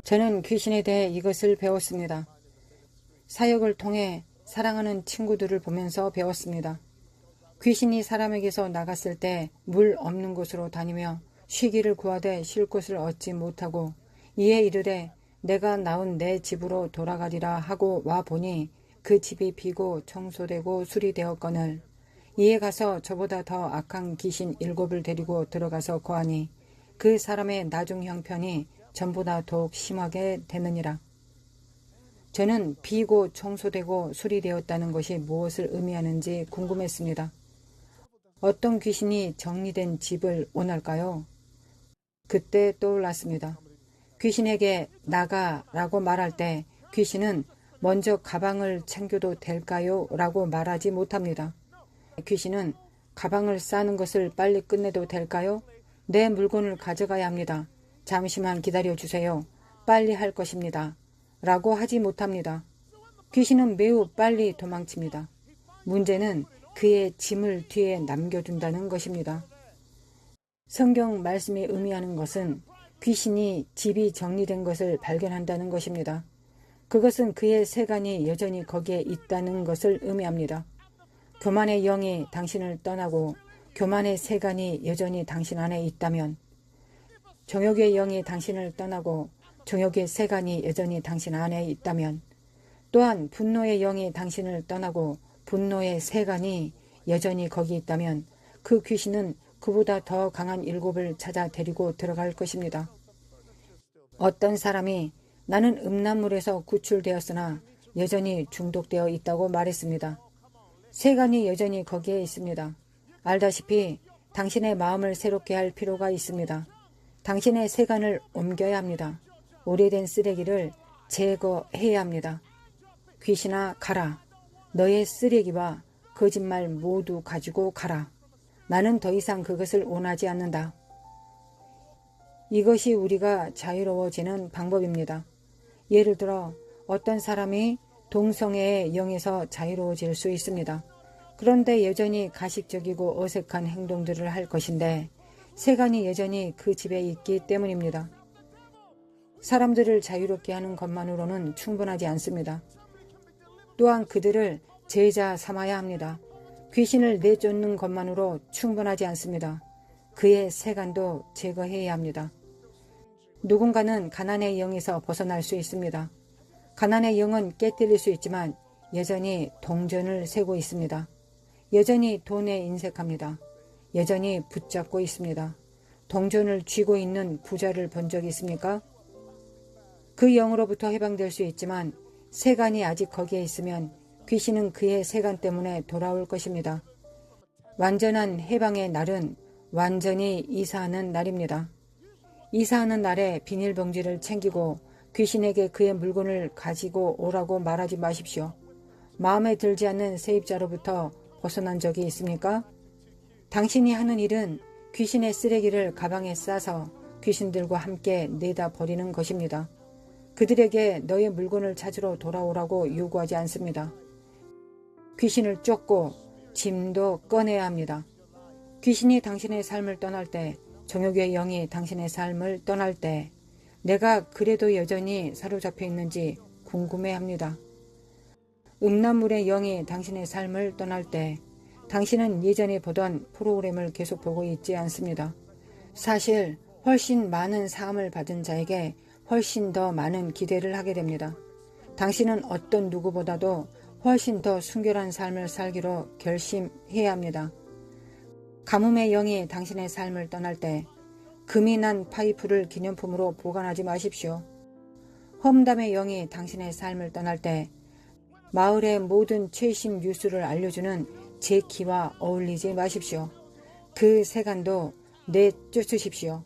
저는 귀신에 대해 이것을 배웠습니다. 사역을 통해 사랑하는 친구들을 보면서 배웠습니다. 귀신이 사람에게서 나갔을 때 물 없는 곳으로 다니며 쉬기를 구하되 쉴 곳을 얻지 못하고 이에 이르되 내가 나온 내 집으로 돌아가리라 하고 와 보니 그 집이 비고 청소되고 수리되었거늘 이에 가서 저보다 더 악한 귀신 7을 데리고 들어가서 거하니 그 사람의 나중 형편이 전보다 더욱 심하게 되느니라. 저는 비고 청소되고 수리되었다는 것이 무엇을 의미하는지 궁금했습니다. 어떤 귀신이 정리된 집을 원할까요? 그때 떠올랐습니다. 귀신에게 나가라고 말할 때 귀신은 먼저 가방을 챙겨도 될까요? 라고 말하지 못합니다. 귀신은 가방을 싸는 것을 빨리 끝내도 될까요? 내 물건을 가져가야 합니다. 잠시만 기다려주세요. 빨리 할 것입니다. 라고 하지 못합니다. 귀신은 매우 빨리 도망칩니다. 문제는 그의 짐을 뒤에 남겨둔다는 것입니다. 성경 말씀이 의미하는 것은 귀신이 집이 정리된 것을 발견한다는 것입니다. 그것은 그의 세간이 여전히 거기에 있다는 것을 의미합니다. 교만의 영이 당신을 떠나고 교만의 세간이 여전히 당신 안에 있다면, 정욕의 영이 당신을 떠나고 정욕의 세간이 여전히 당신 안에 있다면, 또한 분노의 영이 당신을 떠나고 분노의 세간이 여전히 거기 있다면 그 귀신은 그보다 더 강한 7을 찾아 데리고 들어갈 것입니다. 어떤 사람이 나는 음란물에서 구출되었으나 여전히 중독되어 있다고 말했습니다. 세간이 여전히 거기에 있습니다. 알다시피 당신의 마음을 새롭게 할 필요가 있습니다. 당신의 세간을 옮겨야 합니다. 오래된 쓰레기를 제거해야 합니다. 귀신아 가라. 너의 쓰레기와 거짓말 모두 가지고 가라. 나는 더 이상 그것을 원하지 않는다. 이것이 우리가 자유로워지는 방법입니다. 예를 들어 어떤 사람이 동성애의 영에서 자유로워질 수 있습니다. 그런데 여전히 가식적이고 어색한 행동들을 할 것인데 세간이 여전히 그 집에 있기 때문입니다. 사람들을 자유롭게 하는 것만으로는 충분하지 않습니다. 또한 그들을 제자 삼아야 합니다. 귀신을 내쫓는 것만으로 충분하지 않습니다. 그의 세간도 제거해야 합니다. 누군가는 가난의 영에서 벗어날 수 있습니다. 가난의 영은 깨뜨릴 수 있지만 여전히 동전을 세고 있습니다. 여전히 돈에 인색합니다. 여전히 붙잡고 있습니다. 동전을 쥐고 있는 부자를 본 적이 있습니까? 그 영으로부터 해방될 수 있지만 세간이 아직 거기에 있으면 귀신은 그의 세간 때문에 돌아올 것입니다. 완전한 해방의 날은 완전히 이사하는 날입니다. 이사하는 날에 비닐봉지를 챙기고 귀신에게 그의 물건을 가지고 오라고 말하지 마십시오. 마음에 들지 않는 세입자로부터 벗어난 적이 있습니까? 당신이 하는 일은 귀신의 쓰레기를 가방에 싸서 귀신들과 함께 내다 버리는 것입니다. 그들에게 너의 물건을 찾으러 돌아오라고 요구하지 않습니다. 귀신을 쫓고 짐도 꺼내야 합니다. 귀신이 당신의 삶을 떠날 때, 정욕의 영이 당신의 삶을 떠날 때 내가 그래도 여전히 사로잡혀 있는지 궁금해합니다. 음란물의 영이 당신의 삶을 떠날 때 당신은 예전에 보던 프로그램을 계속 보고 있지 않습니다. 사실 훨씬 많은 사함을 받은 자에게 훨씬 더 많은 기대를 하게 됩니다. 당신은 어떤 누구보다도 훨씬 더 순결한 삶을 살기로 결심해야 합니다. 가뭄의 영이 당신의 삶을 떠날 때 금이 난 파이프를 기념품으로 보관하지 마십시오. 험담의 영이 당신의 삶을 떠날 때 마을의 모든 최신 뉴스를 알려주는 제 키와 어울리지 마십시오. 그 세간도 내쫓으십시오.